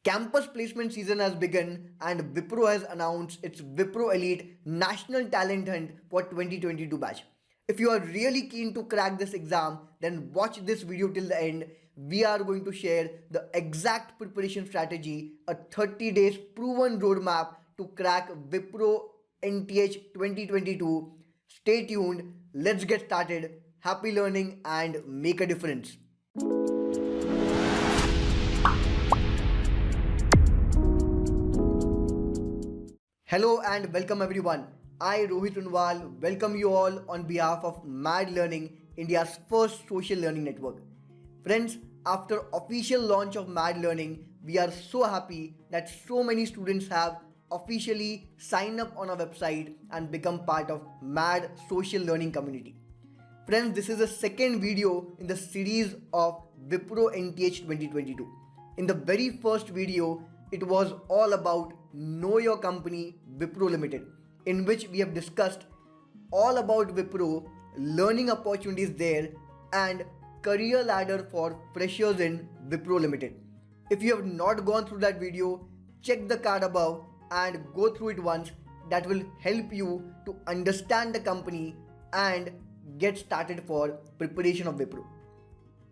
Campus placement season has begun and Wipro has announced its Wipro Elite National Talent Hunt for 2022 batch. If you are really keen to crack this exam, then watch this video till the end. We are going to share the exact preparation strategy, a 30 days proven roadmap to crack Wipro NTH 2022. Stay tuned, let's get started. Happy learning and make a difference. Hello and welcome everyone. I Rohit Unwal welcome you all on behalf of Mad Learning, India's first social learning network. Friends, after official launch of Mad Learning, we are so happy that so many students have officially signed up on our website and become part of Mad social learning community. Friends, this is the second video in the series of Wipro NTH 2022. In the very first video, it was all about Know Your Company Wipro Limited, in which we have discussed all about Wipro, learning opportunities there, and career ladder for freshers in Wipro Limited. If you have not gone through that video, check the card above and go through it once. That will help you to understand the company and get started for preparation of Wipro.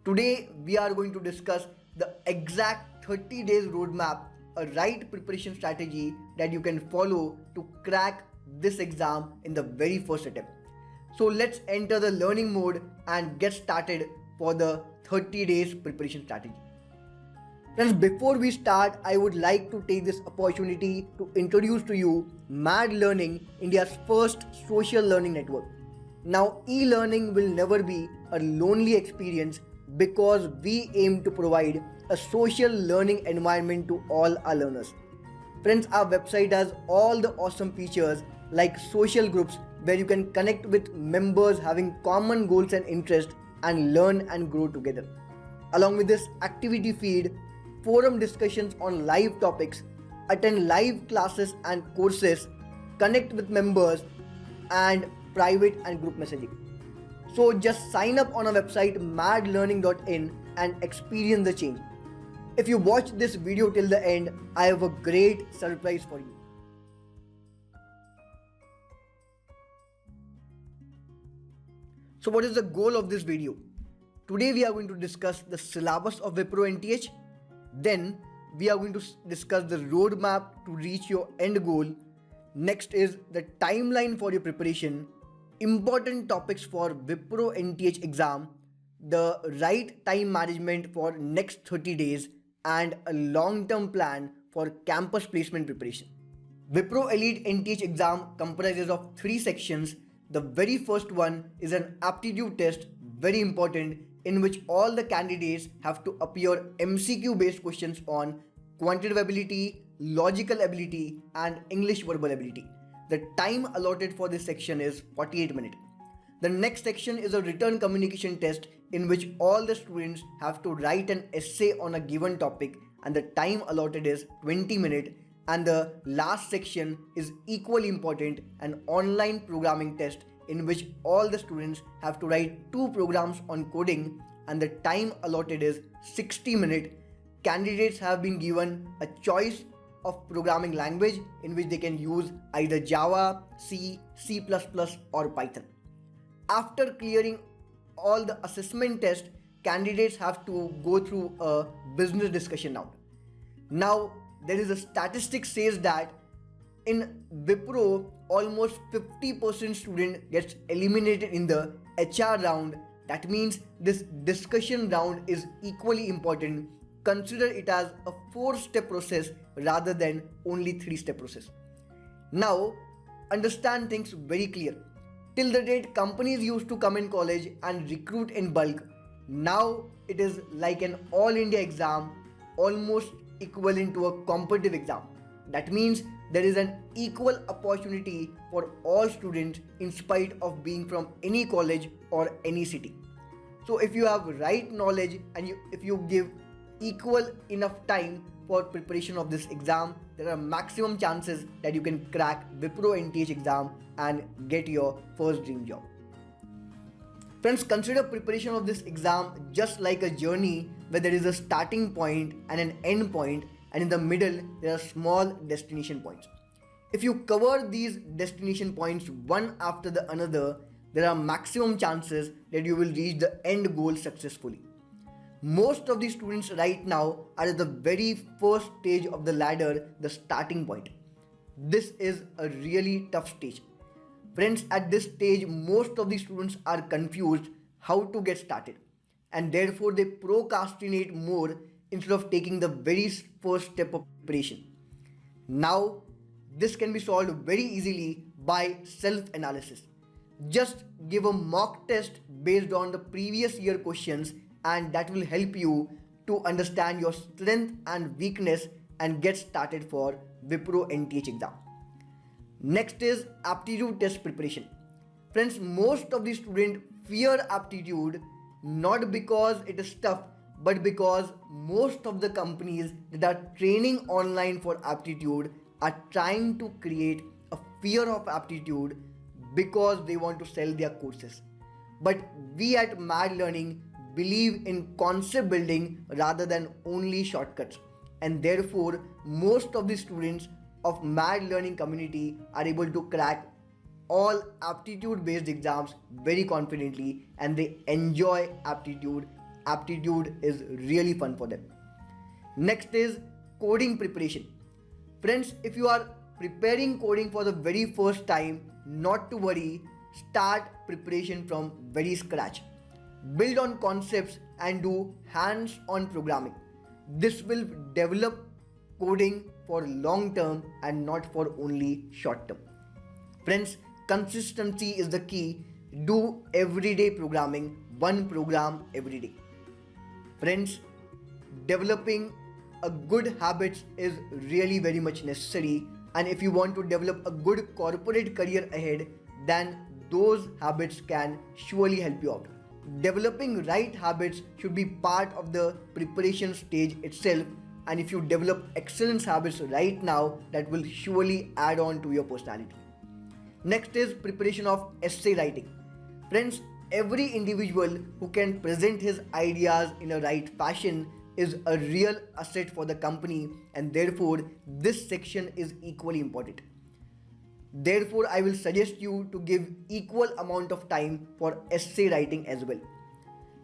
Today we are going to discuss the exact 30 days roadmap, a right preparation strategy that you can follow to crack this exam in the very first attempt. So let's enter the learning mode and get started for the 30 days preparation strategy. Friends, before we start, I would like to take this opportunity to introduce to you Mad Learning, India's first social learning network. Now, e-learning will never be a lonely experience because we aim to provide a social learning environment to all our learners. Friends, our website has all the awesome features like social groups where you can connect with members having common goals and interests and learn and grow together. Along with this activity feed, forum discussions on live topics, attend live classes and courses, connect with members, and private and group messaging. So just sign up on our website madlearning.in and experience the change. If you watch this video till the end, I have a great surprise for you. So what is the goal of this video? Today we are going to discuss the syllabus of Wipro NTH. Then we are going to discuss the roadmap to reach your end goal. Next is the timeline for your preparation, important topics for Wipro NTH exam, the right time management for next 30 days, and a long-term plan for campus placement preparation. Wipro Elite NTH exam comprises of 3 sections. The very first one is an aptitude test, very important, in which all the candidates have to appear MCQ based questions on quantitative ability, logical ability, and English verbal ability. The time allotted for this section is 48 minutes. The next section is a written communication test in which all the students have to write an essay on a given topic and the time allotted is 20 minutes. And the last section is equally important, an online programming test in which all the students have to write 2 programs on coding and the time allotted is 60 minutes. Candidates have been given a choice of programming language in which they can use either Java, C, C++ or Python. After clearing all the assessment tests, candidates have to go through a business discussion round. Now, there is a statistic says that in Wipro, almost 50% student gets eliminated in the HR round. That means this discussion round is equally important. Consider it as a 4-step process rather than only 3-step process. Now, understand things very clear. Till the date, companies used to come in college and recruit in bulk. Now it is like an all India exam, almost equivalent to a competitive exam. That means there is an equal opportunity for all students in spite of being from any college or any city. So if you have right knowledge and if you give equal enough time for preparation of this exam, there are maximum chances that you can crack Wipro NTH exam and get your first dream job. Friends, consider preparation of this exam just like a journey where there is a starting point and an end point. and in the middle there are small destination points. If you cover these destination points one after the another, there are maximum chances that you will reach the end goal successfully. Most of the students right now are at the very first stage of the ladder, the starting point. This is a really tough stage. Friends, at this stage, most of the students are confused how to get started, and therefore they procrastinate more instead of taking the very first step of preparation. Now, this can be solved very easily by self-analysis. Just give a mock test based on the previous year questions, and that will help you to understand your strength and weakness and get started for Wipro NTH exam. Next is aptitude test preparation. Friends, most of the students fear aptitude not because it is tough, but because most of the companies that are training online for aptitude are trying to create a fear of aptitude because they want to sell their courses. But we at Mad Learning believe in concept building rather than only shortcuts, and therefore most of the students of Mad Learning community are able to crack all aptitude based exams very confidently, and they enjoy aptitude. Aptitude is really fun for them. Next is coding preparation. Friends, if you are preparing coding for the very first time, not to worry, start preparation from very scratch. Build on concepts and do hands-on programming. This will develop coding for long term and not for only short term. Friends, consistency is the key. Do everyday programming, one program every day. Friends, developing a good habits is really very much necessary, and if you want to develop a good corporate career ahead, then those habits can surely help you out. Developing right habits should be part of the preparation stage itself, and if you develop excellence habits right now, that will surely add on to your personality. Next is preparation of essay writing. Friends, every individual who can present his ideas in a right fashion is a real asset for the company, and therefore this section is equally important. Therefore, I will suggest you to give equal amount of time for essay writing as well.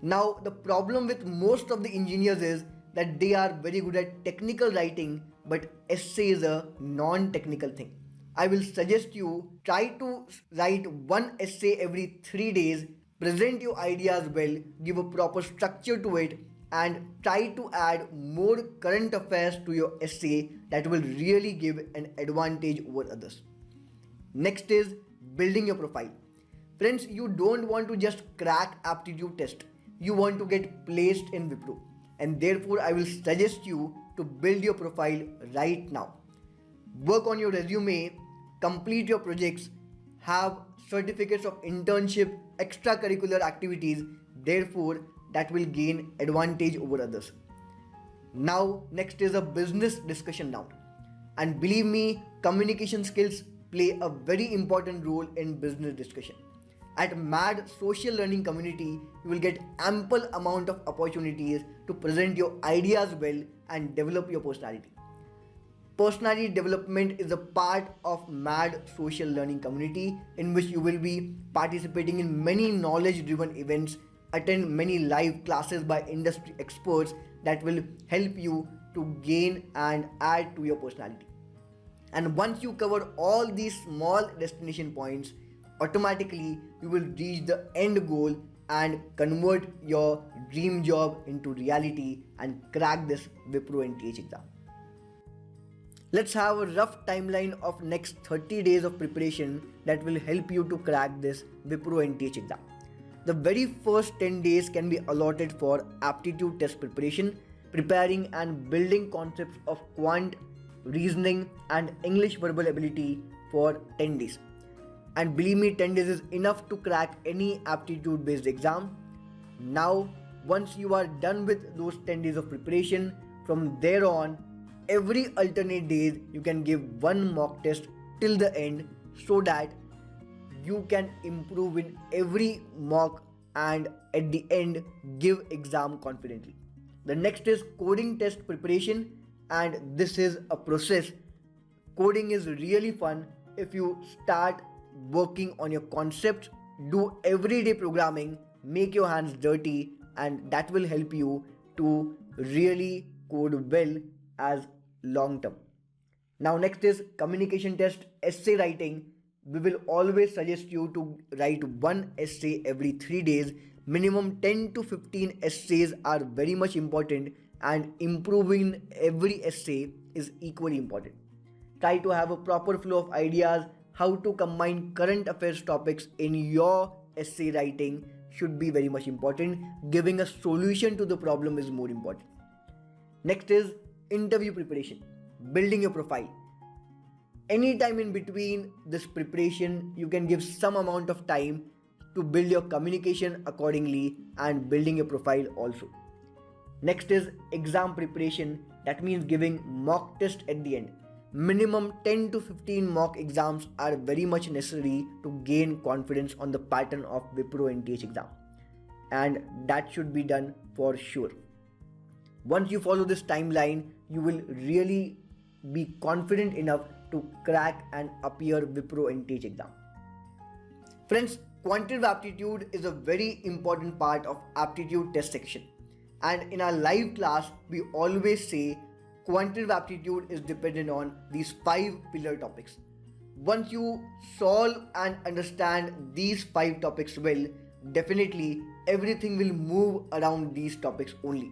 Now, the problem with most of the engineers is that they are very good at technical writing, but essay is a non-technical thing. I will suggest you try to write one essay every 3 days, present your ideas well, give a proper structure to it, and try to add more current affairs to your essay. That will really give an advantage over others. Next is building your profile. Friends, you don't want to just crack aptitude test. You want to get placed in Wipro, and therefore I will suggest you to build your profile right now. Work on your resume, complete your projects, have certificates of internship, extracurricular activities. Therefore, that will gain advantage over others. Now, next is a business discussion round. And believe me, communication skills play a very important role in business discussion. At Mad Social Learning Community, you will get ample amount of opportunities to present your ideas well and develop your personality. Personality development is a part of Mad Social Learning Community, in which you will be participating in many knowledge-driven events, attend many live classes by industry experts that will help you to gain and add to your personality. And once you cover all these small destination points, automatically you will reach the end goal and convert your dream job into reality and crack this Wipro NTH exam. Let's have a rough timeline of next 30 days of preparation that will help you to crack this Wipro NTH exam. The very first 10 days can be allotted for aptitude test preparation, preparing and building concepts of quant, reasoning and English verbal ability for 10 days. And believe me, 10 days is enough to crack any aptitude based exam. Now, once you are done with those 10 days of preparation, from there on, every alternate days you can give one mock test till the end, so that you can improve in every mock and at the end give exam confidently. The next is coding test preparation. and this is a process. Coding is really fun if you start working on your concepts, do everyday programming, make your hands dirty, and that will help you to really code well as long term. Now, next is communication test, essay writing. We will always suggest you to write one essay every 3 days. Minimum 10 to 15 essays are very much important, and improving every essay is equally important. Try to have a proper flow of ideas. How to combine current affairs topics in your essay writing should be very much important. Giving a solution to the problem is more important. Next is interview preparation, building your profile. Anytime in between this preparation, you can give some amount of time to build your communication accordingly and building your profile also. Next is exam preparation, that means giving mock test at the end. Minimum 10 to 15 mock exams are very much necessary to gain confidence on the pattern of Wipro NTH exam, and that should be done for sure. Once you follow this timeline, you will really be confident enough to crack and appear Wipro NTH exam. Friends, quantitative aptitude is a very important part of aptitude test section, and in our live class we always say quantitative aptitude is dependent on these 5 pillar topics. Once you solve and understand these 5 topics well, definitely everything will move around these topics only.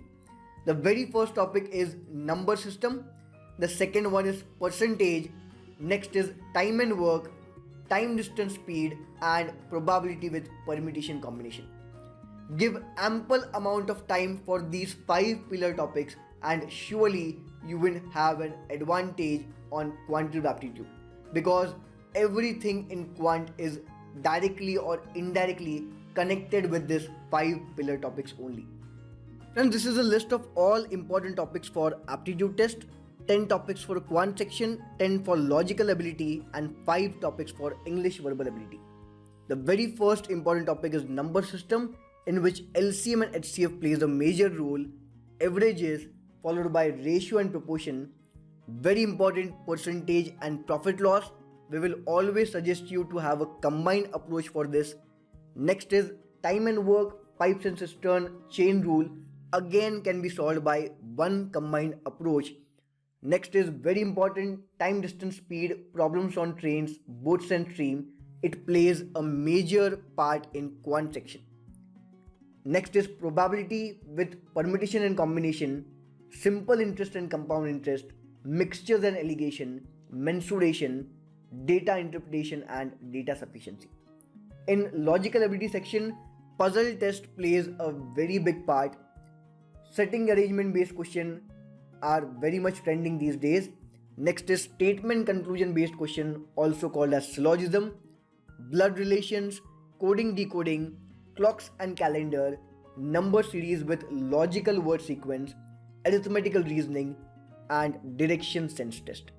The very first topic is number system. The second one is percentage. Next is time and work, time, distance, speed, and probability with permutation combination. Give ample amount of time for these 5 pillar topics, and surely you will have an advantage on quantitative aptitude, because everything in quant is directly or indirectly connected with this 5 pillar topics only. And this is a list of all important topics for aptitude test. 10 topics for quant section, 10 for logical ability, and 5 topics for English verbal ability. The very first important topic is number system, in which LCM and HCF plays a major role. Averages followed by ratio and proportion. Very important, percentage and profit loss. We will always suggest you to have a combined approach for this. Next is time and work, pipes and cistern, chain rule. Again can be solved by one combined approach. Next is very important, time, distance, speed, problems on trains, boats and stream. It plays a major part in quant section. Next is probability with permutation and combination, simple interest and compound interest, mixtures and allegation, mensuration, data interpretation, and data sufficiency. In logical ability section, puzzle test plays a very big part. Setting arrangement based question are very much trending these days. Next is statement conclusion based question, also called as syllogism, blood relations, coding decoding, clocks and calendar, number series with logical word sequence, arithmetical reasoning, and direction sense test.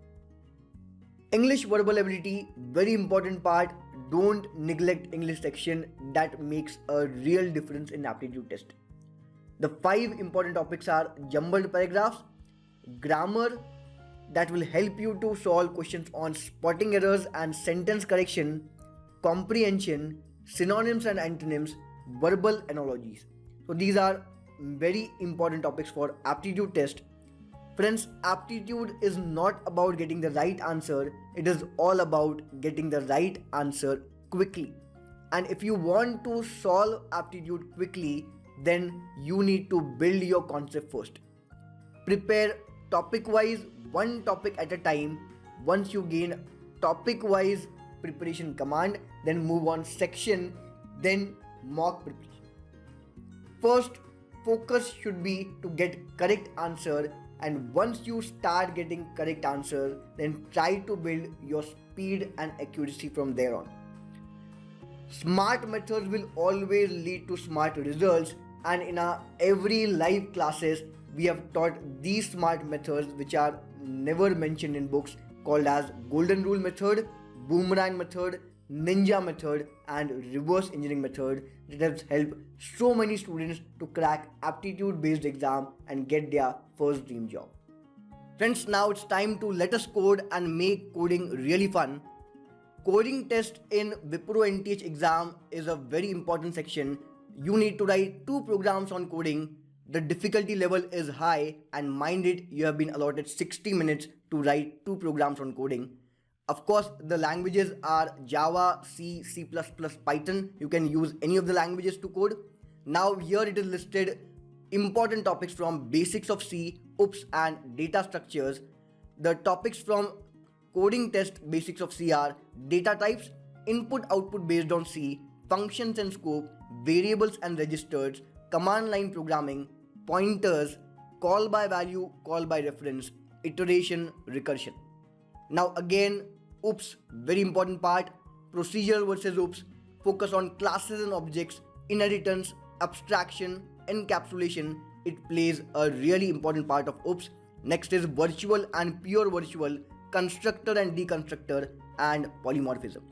English verbal ability, very important part. Don't neglect English section, that makes a real difference in aptitude test. The 5 important topics are jumbled paragraphs, grammar, that will help you to solve questions on spotting errors and sentence correction, comprehension, synonyms and antonyms, verbal analogies. So these are very important topics for aptitude test. Friends, aptitude is not about getting the right answer, it is all about getting the right answer quickly. And if you want to solve aptitude quickly, then you need to build your concept first. Prepare topic wise, one topic at a time. Once you gain topic wise preparation command, then move on section, then mock preparation. First, focus should be to get correct answer, and once you start getting correct answer, then try to build your speed and accuracy from there on. Smart methods will always lead to smart results, and in our every live classes we have taught these smart methods which are never mentioned in books, called as golden rule method, boomerang method, ninja method, and reverse engineering method, that has helped so many students to crack aptitude based exam and get their first dream job. Friends, now it's time to let us code and make coding really fun. Coding test in Wipro NTH exam is a very important section. You need to write 2 programs on coding. The difficulty level is high, and mind it, you have been allotted 60 minutes to write 2 programs on coding. Of course, the languages are Java, C, C++, Python. You can use any of the languages to code. Now here it is listed important topics from basics of C, OOPS and data structures. The topics from coding test basics of C are data types, input output based on C, functions and scope, variables and registers, command line programming, pointers, call by value, call by reference, iteration, recursion. Now again, OOPS, very important part, procedural versus OOPS, focus on classes and objects, inheritance, abstraction, encapsulation. It plays a really important part of OOPS. Next is virtual and pure virtual, constructor and deconstructor, and polymorphism.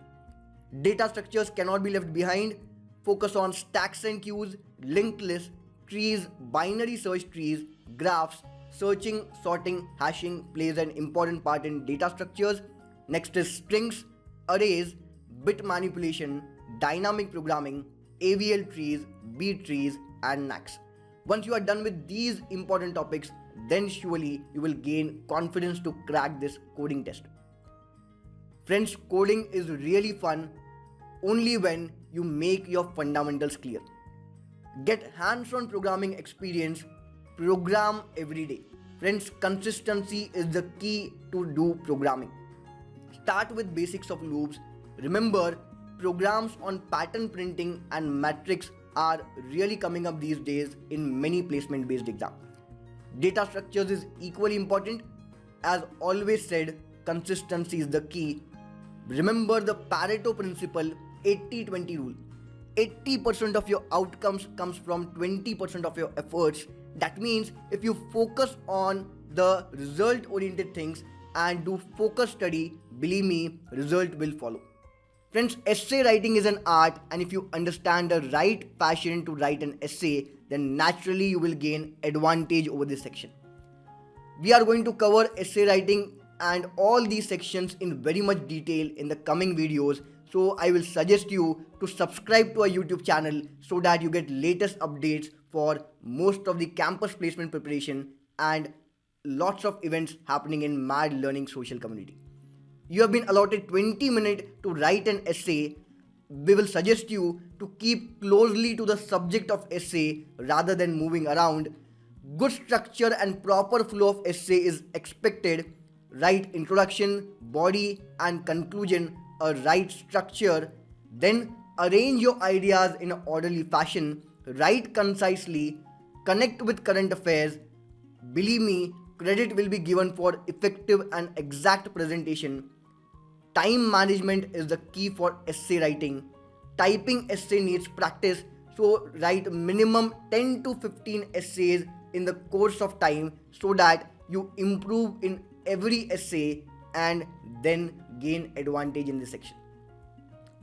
Data structures cannot be left behind. Focus on stacks and queues, linked lists, trees, binary search trees, graphs. Searching, sorting, hashing plays an important part in data structures. Next is strings, arrays, bit manipulation, dynamic programming, AVL trees, B trees, and NACs. Once you are done with these important topics, then surely you will gain confidence to crack this coding test. Friends, coding is really fun only when you make your fundamentals clear. Get hands-on programming experience, program every day. Friends, consistency is the key to do programming. Start with basics of loops. Remember, programs on pattern printing and matrix are really coming up these days in many placement-based exams. Data structures is equally important. As always said, consistency is the key. Remember the Pareto principle, 80-20 rule. 80% of your outcomes comes from 20% of your efforts. That means if you focus on the result-oriented things and do focus study, believe me, result will follow. Friends, essay writing is an art, and if you understand the right fashion to write an essay, then naturally you will gain advantage over this section. We are going to cover essay writing and all these sections in very much detail in the coming videos. So I will suggest you to subscribe to our YouTube channel so that you get latest updates for most of the campus placement preparation and lots of events happening in Mad Learning social community. You have been allotted 20 minutes to write an essay. We will suggest you to keep closely to the subject of essay rather than moving around. Good structure and proper flow of essay is expected. Write introduction, body and conclusion, a right structure. Then arrange your ideas in an orderly fashion. Write concisely. Connect with current affairs. Believe me, credit will be given for effective and exact presentation. Time management is the key for essay writing. Typing essay needs practice, so write minimum 10 to 15 essays in the course of time so that you improve in every essay and then gain advantage in this section.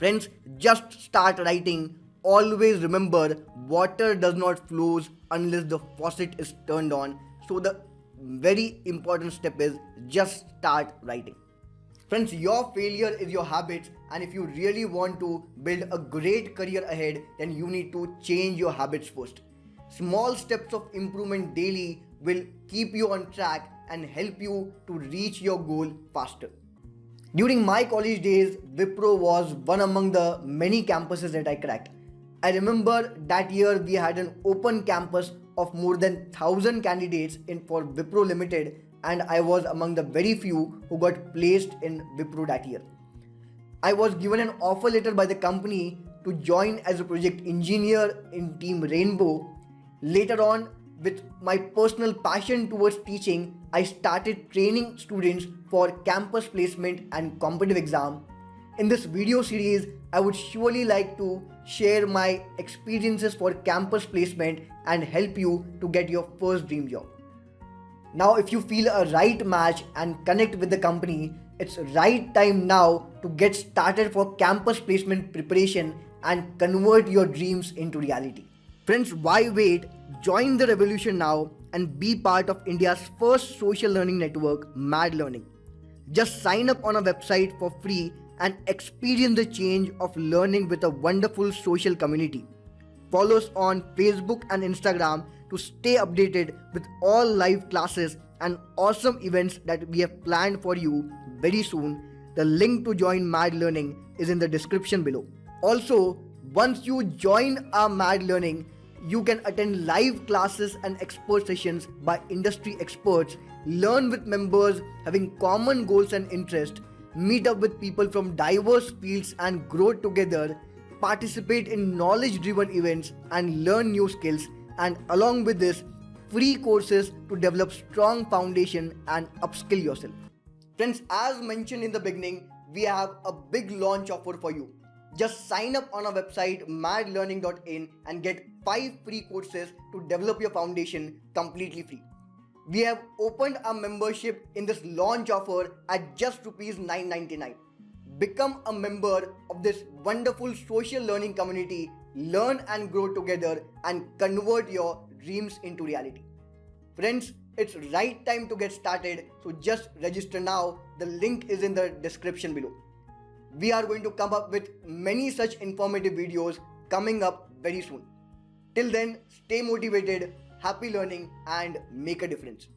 Friends, just start writing. Always remember, water does not flow unless the faucet is turned on. So the very important step is just start writing. Friends, your failure is your habits, and if you really want to build a great career ahead, then you need to change your habits first. Small steps of improvement daily will keep you on track and help you to reach your goal faster. During my college days, Wipro was one among the many campuses that I cracked. I remember that year we had an open campus of more than 1,000 candidates for Wipro Limited, and I was among the very few who got placed in Wipro that year. I was given an offer letter by the company to join as a project engineer in Team Rainbow. Later on, with my personal passion towards teaching, I started training students for campus placement and competitive exam. In this video series, I would surely like to share my experiences for campus placement and help you to get your first dream job. Now, if you feel a right match and connect with the company, it's right time now to get started for campus placement preparation and convert your dreams into reality. Friends, why wait? Join the revolution now. and be part of India's first social learning network, Mad Learning. Just sign up on our website for free and experience the change of learning with a wonderful social community. Follow us on Facebook and Instagram to stay updated with all live classes and awesome events that we have planned for you very soon. The link to join Mad Learning is in the description below. Also, once you join our Mad Learning, you can attend live classes and expert sessions by industry experts, learn with members having common goals and interests, meet up with people from diverse fields and grow together, participate in knowledge-driven events and learn new skills, and along with this, free courses to develop strong foundation and upskill yourself. Friends, as mentioned in the beginning, we have a big launch offer for you. Just sign up on our website madlearning.in and get 5 free courses to develop your foundation completely free. We have opened a membership in this launch offer at just rupees 999. Become a member of this wonderful social learning community, learn and grow together, and convert your dreams into reality. Friends, it's right time to get started, so just register now. The link is in the description below. We are going to come up with many such informative videos coming up very soon. Till then, stay motivated, happy learning, and make a difference.